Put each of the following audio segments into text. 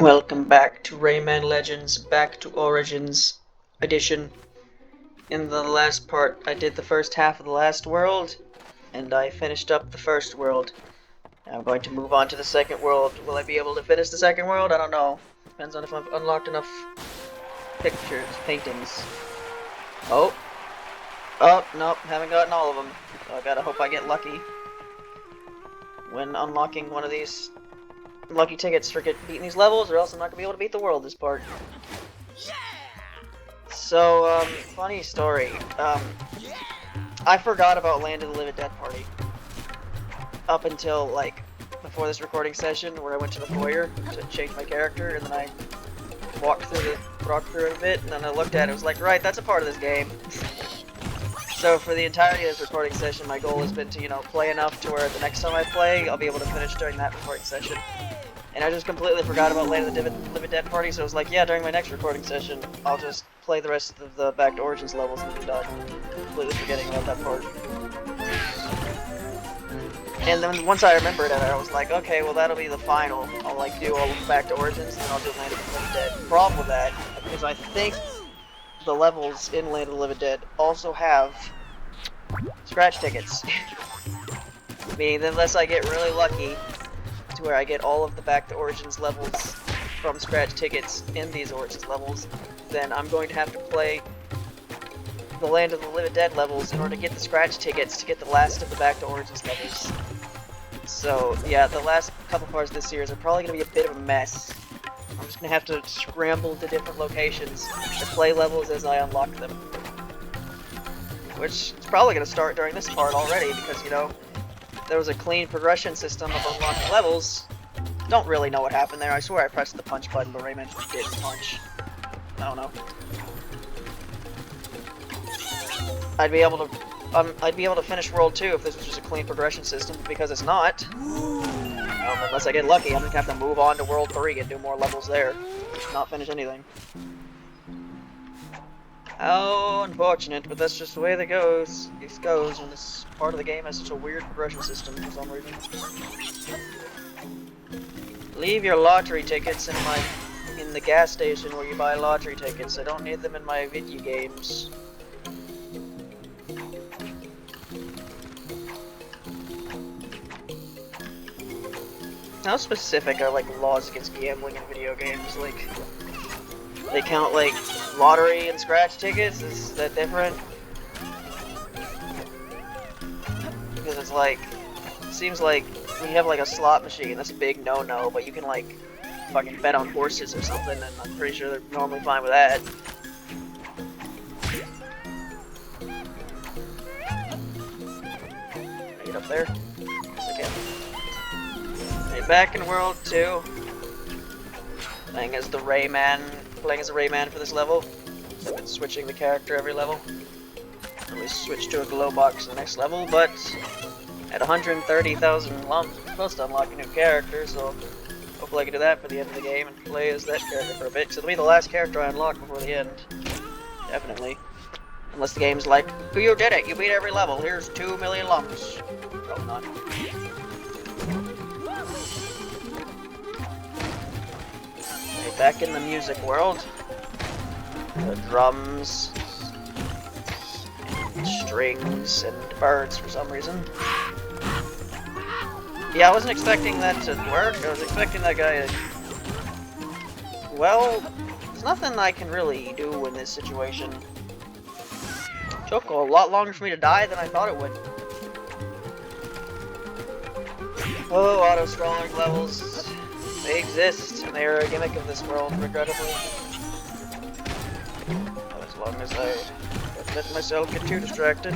Welcome back to Rayman Legends Back to Origins edition. In the last part, I did the first half of the last world, and I finished up the first world. Now I'm going to move on to the second world. Will I be able to finish the second world? I don't know. Depends on if I've unlocked enough pictures, paintings. Oh, nope, haven't gotten all of them. So I gotta hope I get lucky when unlocking one of these lucky tickets for beating these levels, or else I'm not gonna be able to beat the world this part. So, funny story. I forgot about Land of the Living Dead Party up until, like, before this recording session, where I went to the foyer to change my character, and then I walked through it a bit, and then I looked at it, it was like, right, that's a part of this game. So for the entirety of this recording session, my goal has been to, play enough to where the next time I play, I'll be able to finish during that recording session. And I just completely forgot about Land of the Living Dead Party, so I was like, yeah, during my next recording session, I'll just play the rest of the Back to Origins levels and be done. Completely forgetting about that part. And then once I remembered it, I was like, okay, well that'll be the final. I'll do all of Back to Origins, and then I'll do Land of the Living Dead. The problem with that is I think the levels in Land of the Living Dead also have scratch tickets. Meaning that unless I get really lucky to where I get all of the Back to Origins levels from scratch tickets in these Origins levels, then I'm going to have to play the Land of the Living Dead levels in order to get the scratch tickets to get the last of the Back to Origins levels. So yeah, the last couple parts of this series are probably going to be a bit of a mess. I'm just going to have to scramble to different locations to play levels as I unlock them. Which is probably going to start during this part already, because, there was a clean progression system of unlocking levels. Don't really know what happened there. I swear I pressed the punch button, but Rayman didn't punch. I don't know. I'd be able to finish World 2 if this was just a clean progression system, but because it's not, unless I get lucky, I'm just gonna have to move on to World 3 and do more levels there. Not finish anything. How unfortunate, but that's just the way that goes. It goes when this part of the game has such a weird progression system for some reason. Leave your lottery tickets in the gas station where you buy lottery tickets. I don't need them in my video games. How specific are laws against gambling in video games? They count lottery and scratch tickets? Is that different? Because it's it seems like when you have a slot machine, that's a big no-no, but you can fucking bet on horses or something, and I'm pretty sure they're normally fine with that. Can I get up there? Yes, I can. Okay, back in World 2. Playing as a Rayman for this level. I've been switching the character every level. We switch to a glow box in the next level, but at 130,000 lumps, I'm supposed to unlock a new character, so hopefully I can do that for the end of the game and play as that character for a bit, because it'll be the last character I unlock before the end. Definitely. Unless the game's like, you did it, you beat every level, here's 2 million lumps. Probably not. Okay, back in the music world. The drums, strings and birds for some reason. Yeah, I wasn't expecting that to work. I was expecting that guy to... Well, there's nothing I can really do in this situation. It took a lot longer for me to die than I thought it would. Oh, auto-scrolling levels. They exist, and they are a gimmick of this world, regrettably. As long as I don't let myself get too distracted.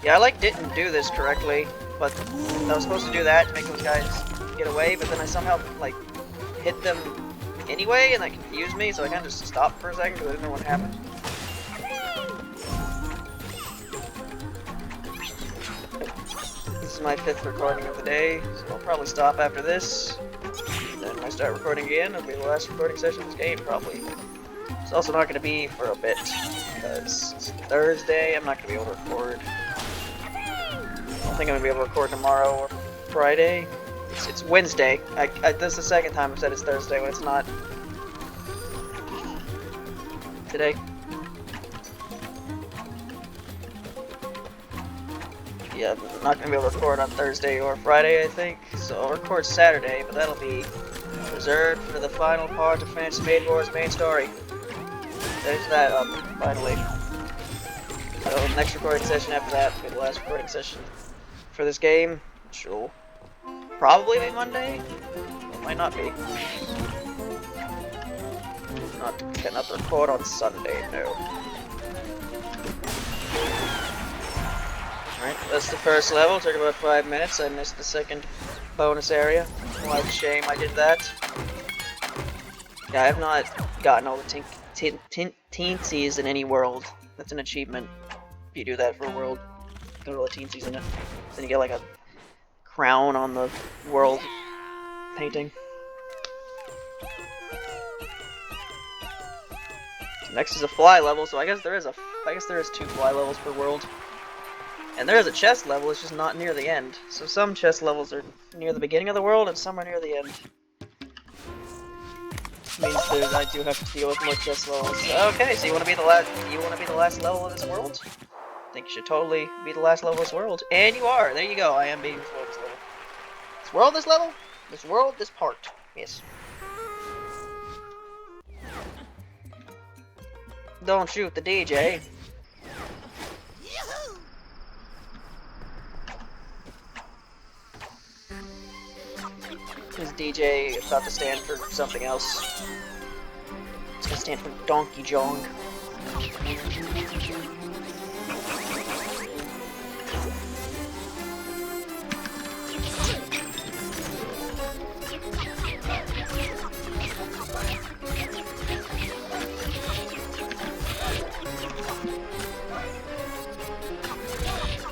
Yeah, I didn't do this correctly, but I was supposed to do that to make those guys get away, but then I somehow hit them anyway, and that confused me, so I kind of just stopped for a second because I didn't know what happened. This is my 5th recording of the day, so I'll probably stop after this. Then when I start recording again, it'll be the last recording session of this game, probably. It's also not going to be for a bit, because it's Thursday, I'm not going to be able to record. I don't think I'm going to be able to record tomorrow or Friday. It's Wednesday. This is the second time I've said it's Thursday when it's not. Today. Yeah, I'm not gonna be able to record on Thursday or Friday, I think. So I'll record Saturday, but that'll be reserved for the final part of Fantasy Maid War's main story. There's that up, finally. So next recording session after that will be the last recording session for this game, which will probably be Monday. It might not be. Not gonna record on Sunday, no. Alright, that's the first level. Took about 5 minutes. I missed the second bonus area. Well, it's a shame I did that. Yeah, I have not gotten all the teensies in any world. That's an achievement. If you do that for a world, get all the teensies in it. Then you get like a crown on the world painting. Next is a fly level, so I guess there is 2 fly levels per world. And there is a chest level, it's just not near the end. So some chest levels are near the beginning of the world, and some are near the end. Means that I do have to deal with more chest levels. Okay, so you want to be the last level of this world? I think you should totally be the last level of this world, and you are. There you go. I am being this world, this level. This world, this level. This world, this part. Yes. Don't shoot the DJ. This DJ is about to stand for something else. It's gonna stand for Donkey Jong.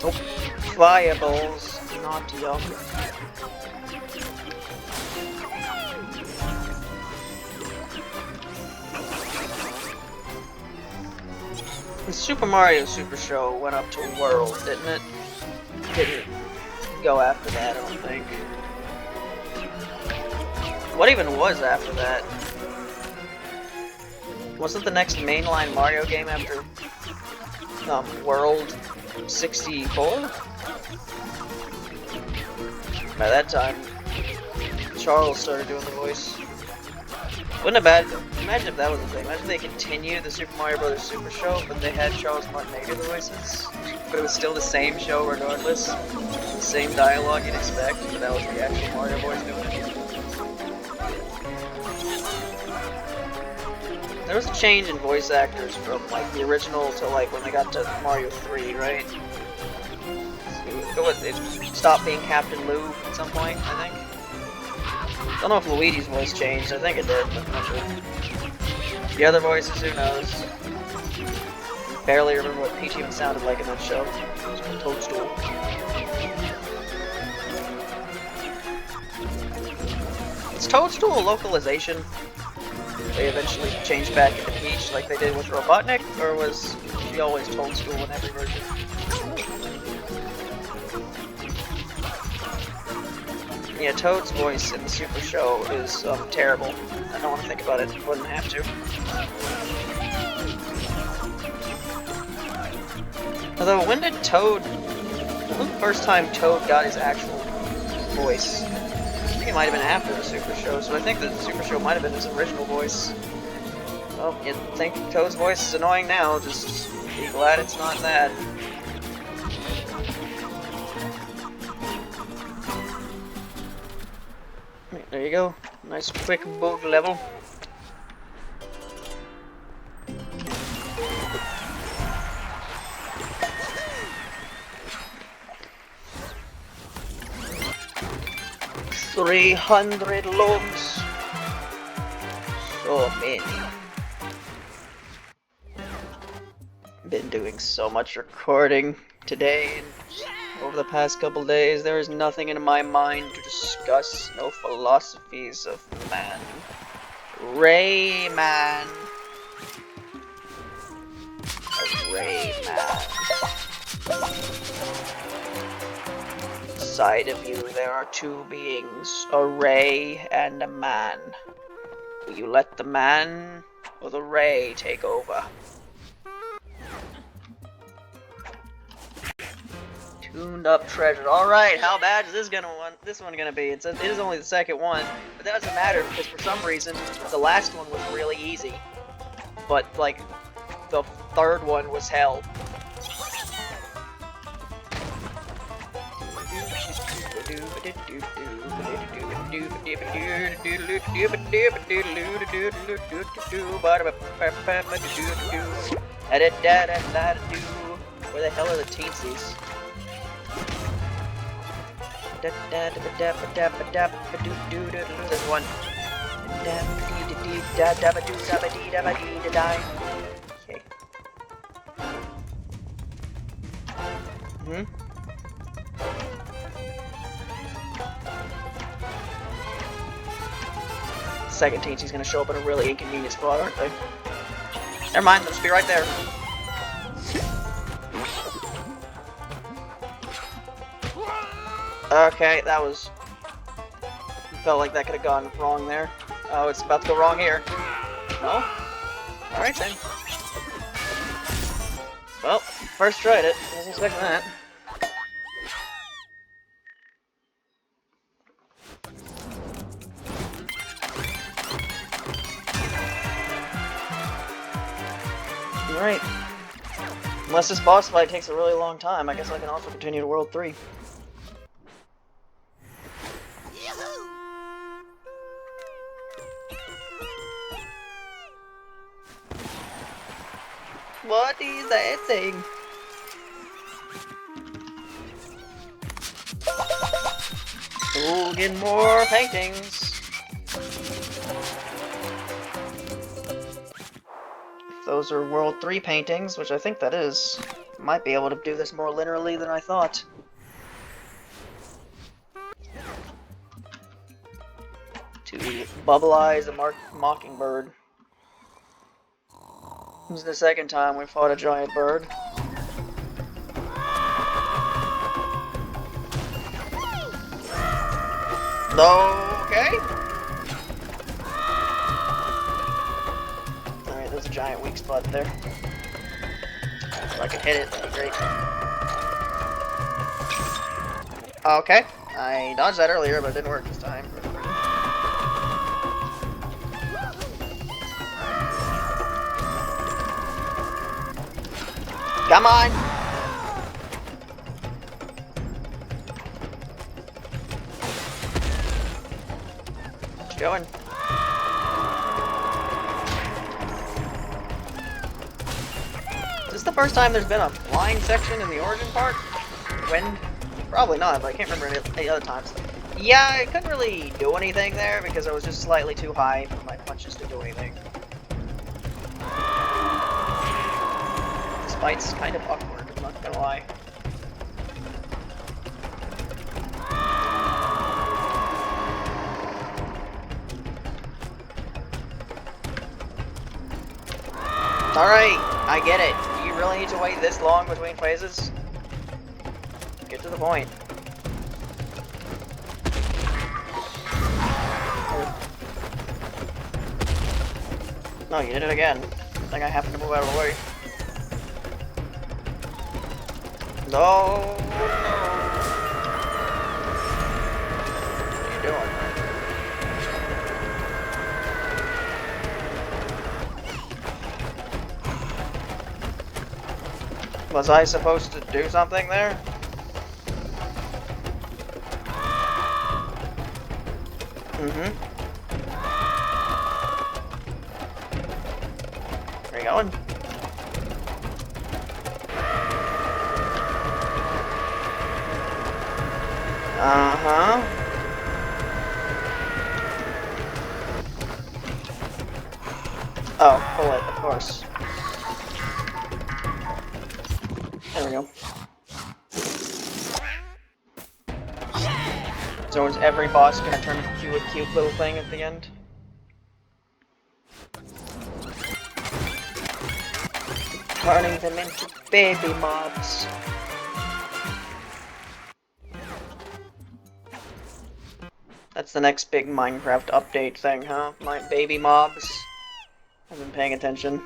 Oh, fireballs, not young. The Super Mario Super Show went up to World, didn't it? Didn't go after that, I don't think. What even was after that? Wasn't the next mainline Mario game after World 64? By that time, Charles started doing the voice. Wouldn't have bad. Imagine if that was the thing. Imagine if they continued the Super Mario Bros. Super Show, but they had Charles Martinet do the voices. But it was still the same show regardless. The same dialogue you'd expect, but that was the actual Mario boys doing it. There was a change in voice actors from like the original to like when they got to Mario 3, right? It stopped being Captain Lou at some point, I think. I don't know if Luigi's voice changed. I think it did, but I'm not sure. The other voices, who knows? Barely remember what Peach even sounded like in that show. It was from Toadstool. Is Toadstool a localization? They eventually changed back into Peach like they did with Robotnik, or was she always Toadstool in every version? Yeah, Toad's voice in the Super Show is terrible. I don't want to think about it. Wouldn't have to. Although, when did Toad... When was the first time Toad got his actual voice? I think it might have been after the Super Show, so I think the Super Show might have been his original voice. Well, you think Toad's voice is annoying now, just be glad it's not that. There you go. Nice quick boat level. $300 logs. So many. Been doing so much recording today and over the past couple days. There is nothing in my mind to discuss. No philosophies of man. Rayman. Rayman. Inside of you, there are two beings, a Ray and a man. Will you let the man or the Ray take over? Tuned up treasure. Alright, how bad is this one gonna be? It is only the second one, but that doesn't matter because for some reason the last one was really easy. But like the third one was hell. Where the hell are the teensies? There's one. Okay. Second teensy's gonna show up in a really inconvenient spot, aren't they? Never mind, they'll just be right there. Okay, that was... felt like that could have gone wrong there. Oh, it's about to go wrong here. No? Alright then. Well, first tried it. Wasn't expecting that. Alright. Unless this boss fight takes a really long time, I guess I can also continue to World 3. What is that thing? Oh, getting more paintings. If those are World 3 paintings, which I think that is, might be able to do this more linearly than I thought. To bubble-eyes a mockingbird. This is the second time we fought a giant bird. Okay. Alright, there's a giant weak spot there. If I can hit it, that'd be great. Okay. I dodged that earlier, but it didn't work this time. Come on! What you doing? Is this the first time there's been a flying section in the origin part? When? Probably not, but I can't remember any other times. Yeah, I couldn't really do anything there because I was just slightly too high for my punches to do anything. This fight's kind of awkward, I'm not gonna lie. Alright, I get it. Do you really need to wait this long between phases? Get to the point. No, you did it again. I think I happened to move out of the way. No! What are you doing? Was I supposed to do something there? Mm-hmm. Where are you going? Uh-huh. Oh, pull it, of course. There we go. So is every boss gonna turn into a cute little thing at the end? Turning them into baby mobs. That's the next big Minecraft update thing, huh? My baby mobs. I've been paying attention.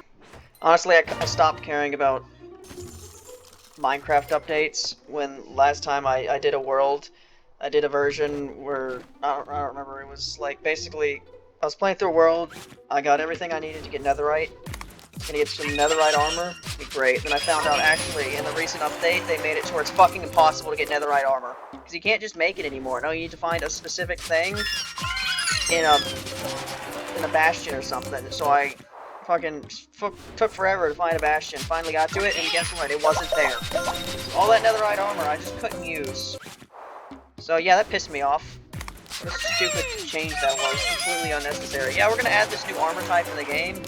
Honestly, I stopped caring about Minecraft updates when last time I did a world. I did a version where, I don't remember, it was like basically, I was playing through a world, I got everything I needed to get netherite, gonna get some netherite armor, be great. Then I found out actually in the recent update they made it to where it's fucking impossible to get netherite armor. Because you can't just make it anymore. No, you need to find a specific thing in a bastion or something. So I fucking took forever to find a bastion. Finally got to it, and guess what? It wasn't there. All that netherite armor I just couldn't use. So yeah, that pissed me off. What a stupid change that was. Completely unnecessary. Yeah, we're gonna add this new armor type in the game,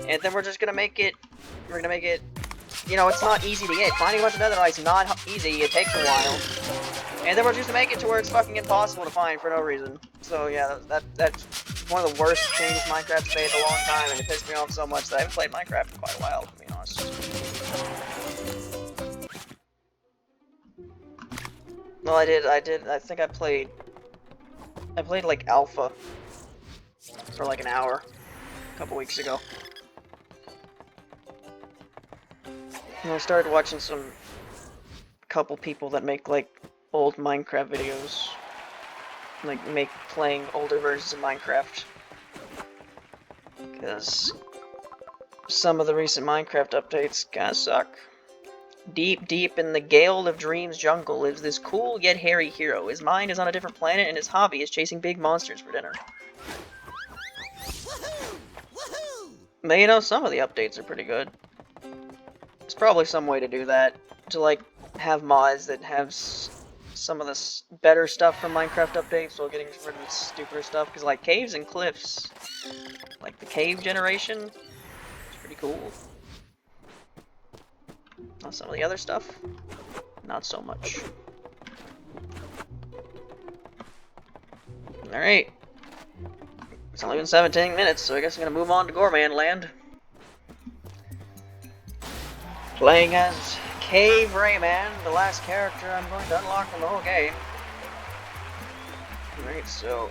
and then we're just gonna make it. We're gonna make it. You know, it's not easy to get. Finding a bunch of netherite's not easy. It takes a while. And then we're just gonna make it to where it's fucking impossible to find for no reason. So yeah, that's one of the worst changes Minecraft's made in a long time, and it pissed me off so much that I haven't played Minecraft in quite a while, to be honest. Well, I think I played like Alpha for like an hour a couple weeks ago. And I started watching couple people that make like old Minecraft videos. Like playing older versions of Minecraft. Because some of the recent Minecraft updates kinda suck. Deep, deep in the Gale of Dreams jungle lives this cool yet hairy hero. His mind is on a different planet and his hobby is chasing big monsters for dinner. But you know, some of the updates are pretty good. There's probably some way to do that. To like, have mods that have some of the better stuff from Minecraft updates while getting rid of the stupider stuff. Because like, caves and cliffs, like the cave generation, it's pretty cool. Now some of the other stuff, not so much. Alright. It's only been 17 minutes, so I guess I'm gonna move on to Gorman Land. Playing as Cave Rayman, the last character I'm going to unlock from the whole game. Alright, so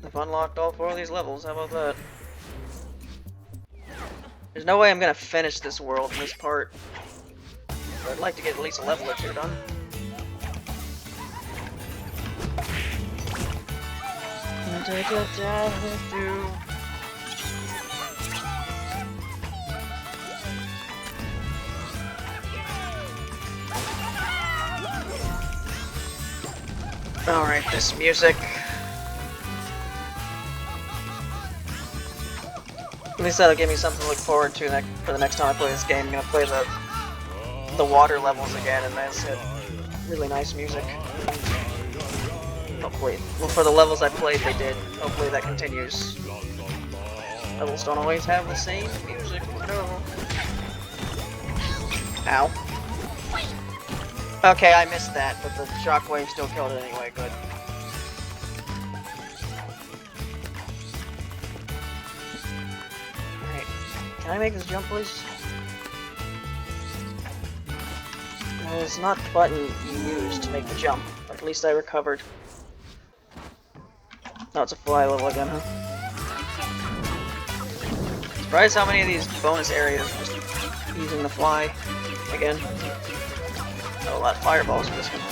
I've unlocked all 4 of these levels, how about that? There's no way I'm gonna finish this world in this part. But I'd like to get at least a level or 2 done. Alright, this music. At least that'll give me something to look forward to for the next time I play this game. I'm gonna play the water levels again, and that's it. Really nice music. Hopefully, well, for the levels I played, they did. Hopefully that continues. Levels don't always have the same music. No. Ow. Okay, I missed that, but the shockwave still killed it anyway. Good. Can I make this jump, please? It's not the button you use to make the jump, but at least I recovered. Oh, it's a fly level again, huh? Surprised how many of these bonus areas are just using the fly again. Oh, a lot of fireballs for this one.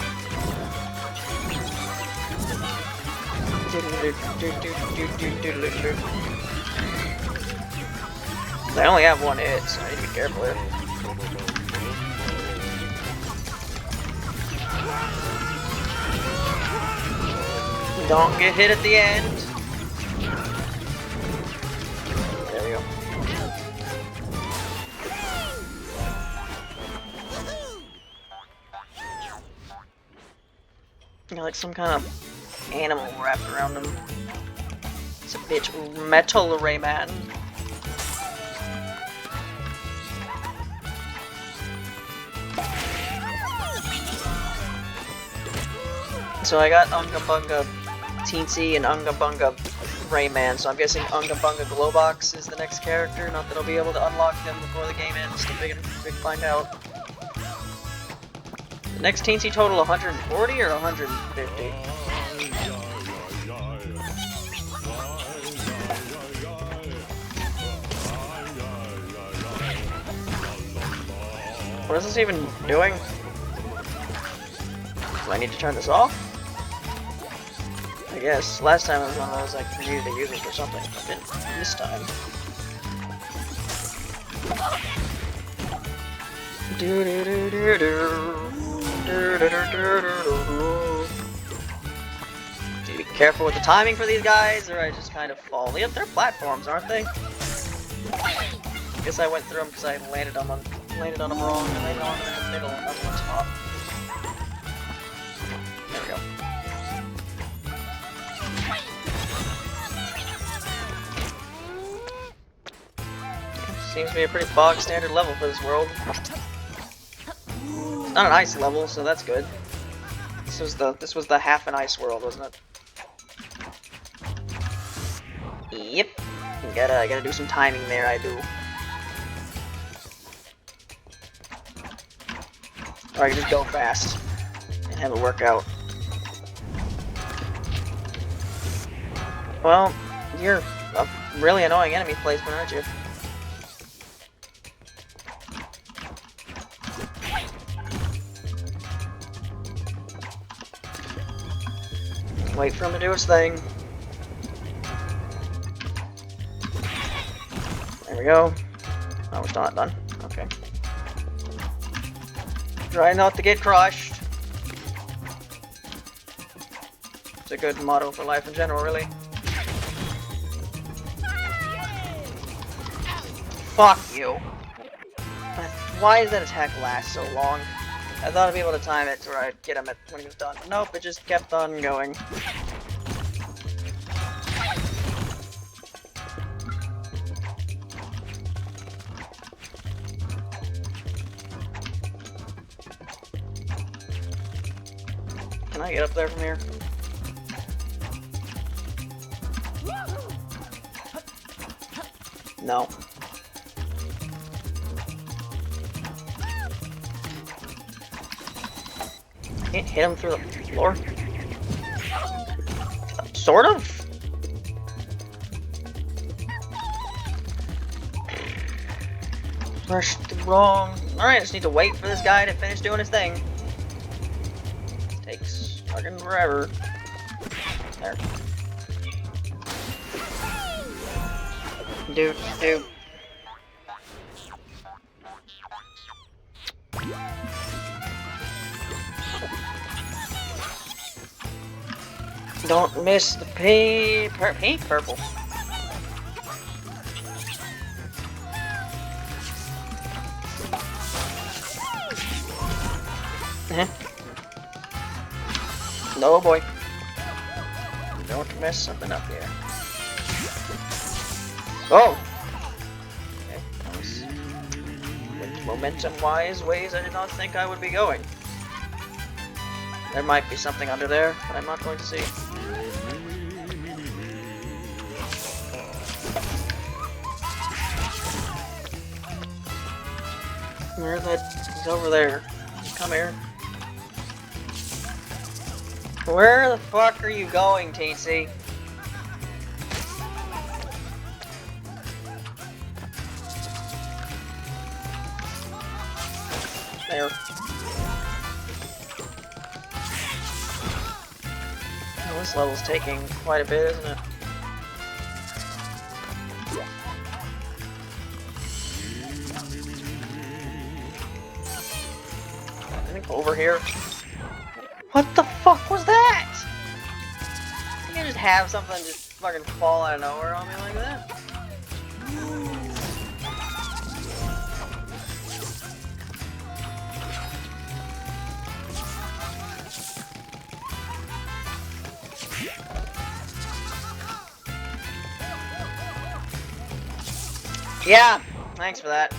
They only have one hit, so I need to be careful here. Don't get hit at the end. There we go. Got like some kind of animal wrapped around him. It's a bitch. Metal Rayman. So I got Unga Bunga Teensy and Unga Bunga Rayman, so I'm guessing Unga Bunga Glowbox is the next character. Not that I'll be able to unlock them before the game ends to find out. Next teensy total 140 or 150? What is this even doing? Do I need to turn this off? I guess. Last time it was one of those like I needed to use it for something. I didn't this time. Do you be careful with the timing for these guys, or I just kind of fall? Yep, they're platforms, aren't they? Guess I went through them because I landed on them wrong and landed on them in the middle, not on the top. There we go. Seems to be a pretty bog standard level for this world. It's not an ice level, so that's good. This was the half an ice world, wasn't it? Yep. Gotta do some timing there, I do. Or I can just go fast and have it work out. Well, you're a really annoying enemy placement, aren't you? Wait for him to do his thing. There we go. Oh, we're still not done. Okay. Try not to get crushed. It's a good motto for life in general, really. Fuck you. Why does that attack last so long? I thought I'd be able to time it where I'd get him when he was done. Nope, it just kept on going. Can I get up there from here? No. Can't hit him through the floor? Sort of? Rushed wrong. Alright, I just need to wait for this guy to finish doing his thing. Takes fucking forever. There. Dude. Don't miss the pink purple. No boy. Don't mess something up here. Oh! Okay, that was momentum-wise ways I did not think I would be going. There might be something under there, but I'm not going to see. Where he's over there. Come here. Where the fuck are you going, TC? There. Well, this level's taking quite a bit, isn't it? I think over here. What the fuck was that? You can just have something just fucking fall out of nowhere on me like that? Yeah, thanks for that.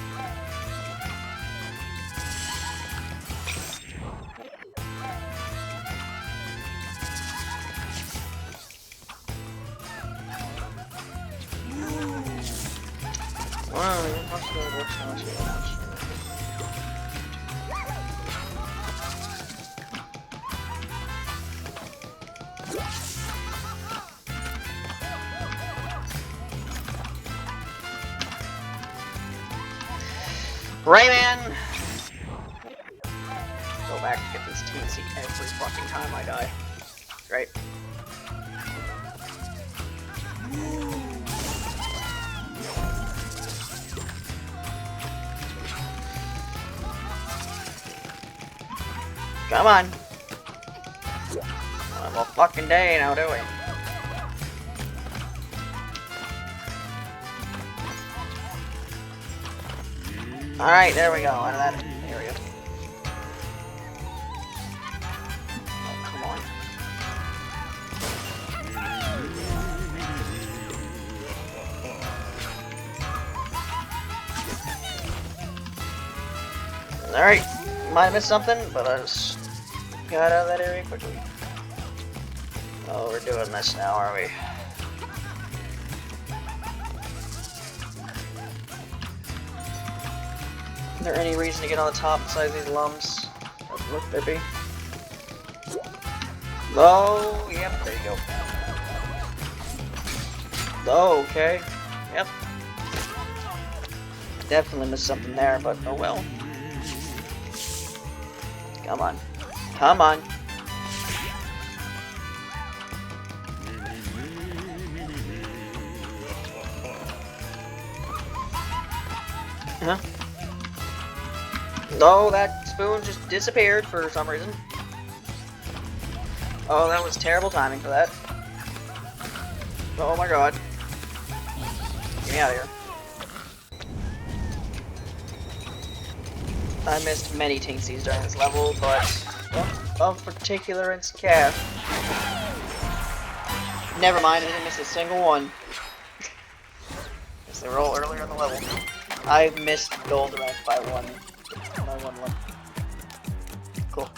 Rayman! Go back and get this teensy every fucking time I die. Great. Come on. One more fucking day now, do we? Alright, there we go. Out of that area. Oh, come on. Alright. Might have missed something, but I just got out of that area quickly. Oh, we're doing this now, are we? Is there any reason to get on the top besides these lumps? Look, baby. Oh, yep, there you go. Oh, okay. Yep. Definitely missed something there, but oh well. Come on. Come on. Huh? No, that spoon just disappeared for some reason. Oh, that was terrible timing for that. Oh my god. Get me out of here. I missed many Tinksies during this level, but of particular it's Calf. Never mind, I didn't miss a single one. Guess they were all earlier in the level. I missed Goldorak by one level. Cool.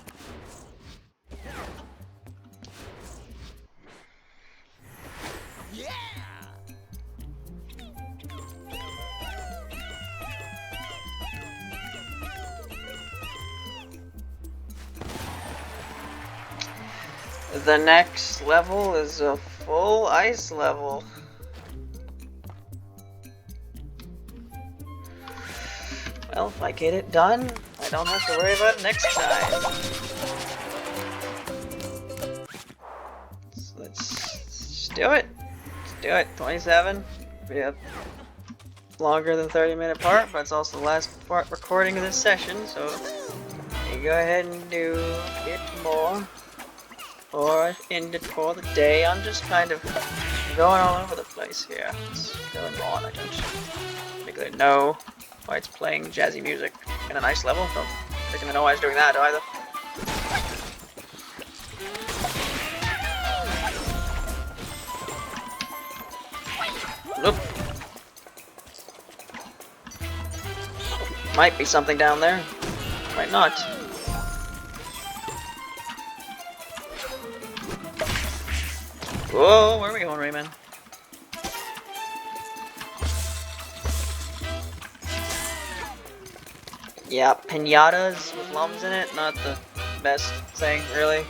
The next level is a full ice level. Well, if I get it done, I don't have to worry about it next time. So let's just do it. Let's do it. 27. Yep. Longer than 30-minute part, but it's also the last part recording of this session, so you go ahead and do it more. Or end it for the day. I'm just kind of going all over the place here. What's going on? I don't particularly know why it's playing jazzy music in a nice level. Don't freaking know why it's doing that either. Nope. Might be something down there. Might not. Whoa, where are we going, Rayman? Yeah, pinatas with lums in it, not the best thing, really.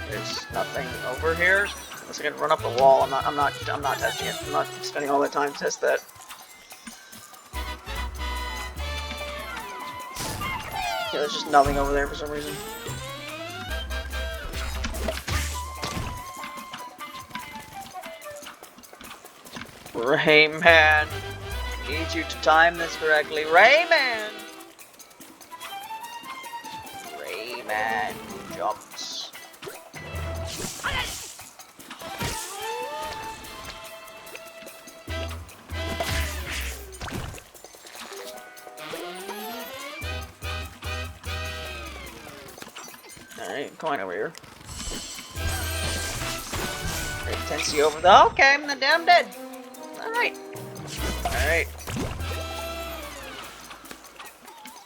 There's nothing over here. Unless I can run up the wall, I'm not testing it. I'm not spending all that time to test that. Yeah, there's just nothing over there for some reason. Rayman! Need you to time this correctly. Rayman! Rayman jumps. Alright, coin over here. Great intensity over the. Okay, I'm the damn dead. Alright. Alright.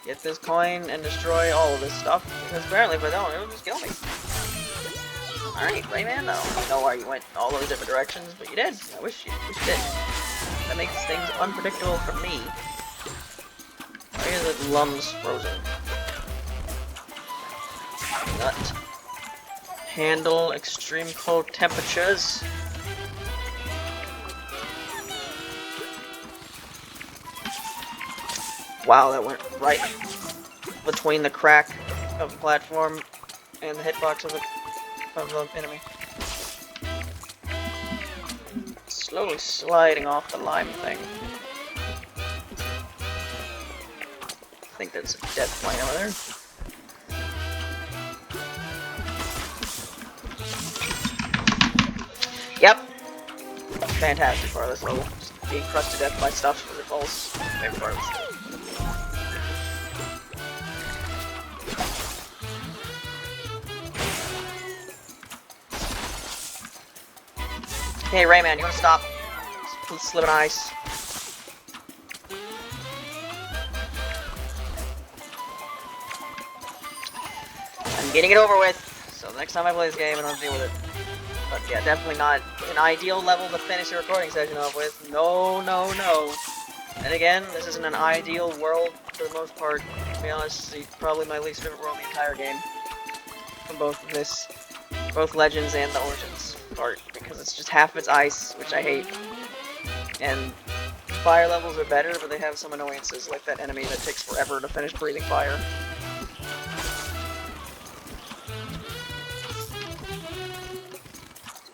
Get this coin and destroy all of this stuff, because apparently if I don't, it'll just kill me. Alright, Rayman, I don't know why you went all those different directions, but you did. I wish you did. That makes things unpredictable for me. Why is it Lum's frozen? Nut. Handle extreme cold temperatures. Wow, that went right between the crack of the platform and the hitbox of the enemy. Slowly sliding off the lime thing. I think there's a death plane over there. Yep. Fantastic part of this level. Just being crushed to death by stuff as it falls. Favorite part of this level. Hey Rayman, you wanna stop slipping ice? I'm getting it over with, so the next time I play this game, I don't deal with it. But yeah, definitely not an ideal level to finish a recording session off with. No, no, no. And again, this isn't an ideal world for the most part. To be honest, it's probably my least favorite world in the entire game. From both Legends and the Origins part, because it's just half of its ice, which I hate. And fire levels are better, but they have some annoyances, like that enemy that takes forever to finish breathing fire.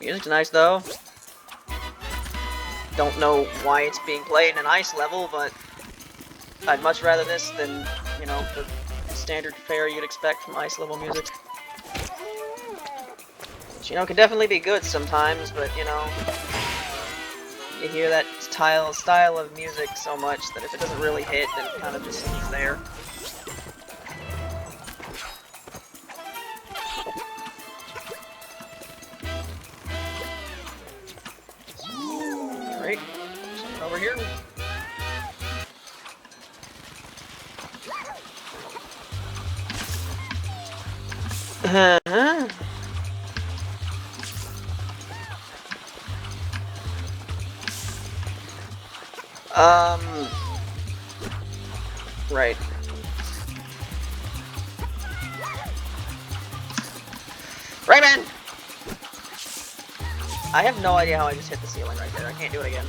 Music's nice though. Don't know why it's being played in an ice level, but I'd much rather this than, you know, the standard fare you'd expect from ice level music. Which, you know, can definitely be good sometimes, but, you know, you hear that style of music so much that if it doesn't really hit, then it kind of just seems there. Alright, something over here. Right. Rayman! I have no idea how I just hit the ceiling right there. I can't do it again.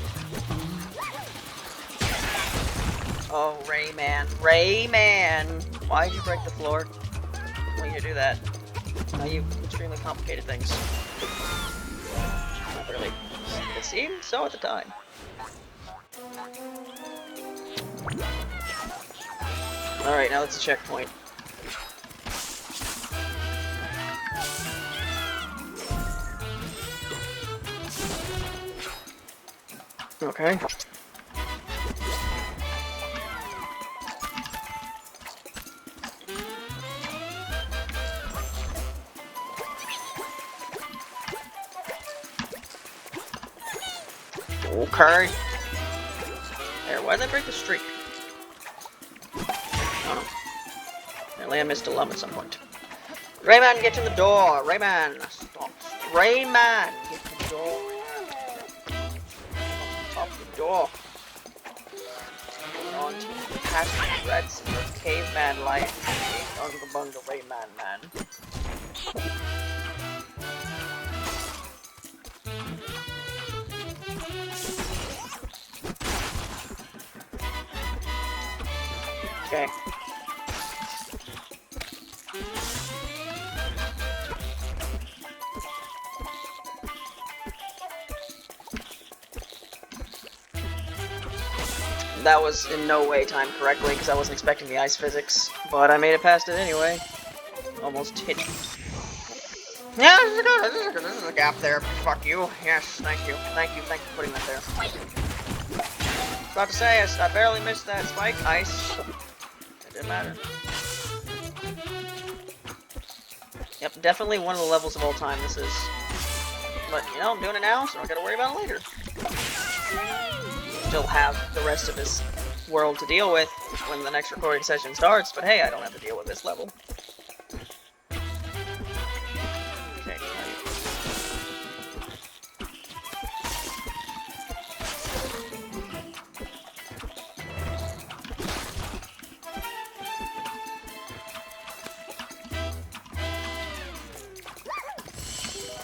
Oh, Rayman. Rayman! Why'd you break the floor when you do that? Now you extremely complicated things. Not really. It seemed so at the time. Alright, now that's a checkpoint. Okay. Okay. There, why'd that break the streak? Oh. Apparently I missed a lump at some point. Rayman, get to the door! Rayman! Stop. Rayman! Get to the door. Top the door. Going on to past regrets of caveman life. Bunga bunga Rayman man. Okay. That was in no way timed correctly because I wasn't expecting the ice physics, but I made it past it anyway. Almost hit. Yeah, this is a gap there. Fuck you. Yes, thank you. Thank you for putting that there. About to say, I barely missed that spike ice. It didn't matter. Yep, definitely one of the levels of all time this is. But, you know, I'm doing it now, so I don't gotta worry about it later. Still have the rest of this world to deal with when the next recording session starts, but hey, I don't have to deal with this level.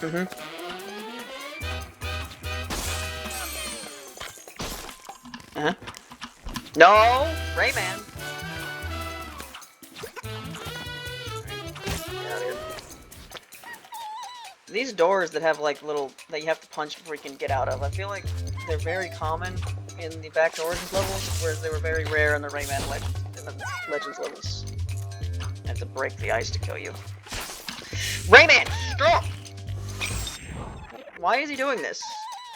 Okay, Uh-huh. No! Rayman! These doors that have like little that you have to punch before you can get out of, I feel like they're very common in the Back to Origins levels, whereas they were very rare in the Rayman Legends levels. You have to break the ice to kill you. Rayman, stop! Why is he doing this?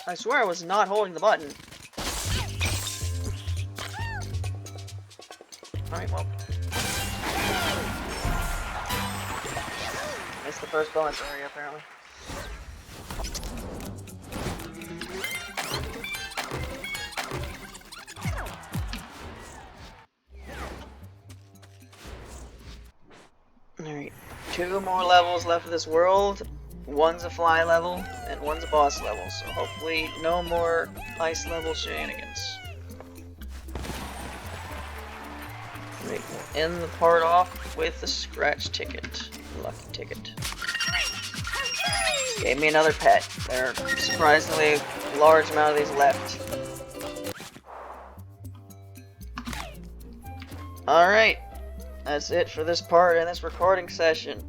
I swear I was not holding the button. Alright, well. Missed the first bonus area, apparently. Alright, 2 more levels left of this world. One's a fly level, and one's a boss level, so hopefully no more ice level shenanigans. Right, we'll end the part off with the scratch ticket. Lucky ticket. Gave me another pet. There are surprisingly a large amount of these left. Alright, that's it for this part in this recording session.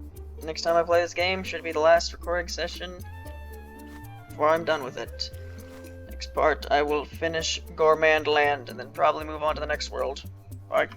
Next time I play this game should be the last recording session before I'm done with it. Next part I will finish Gourmand Land and then probably move on to the next world. Bye.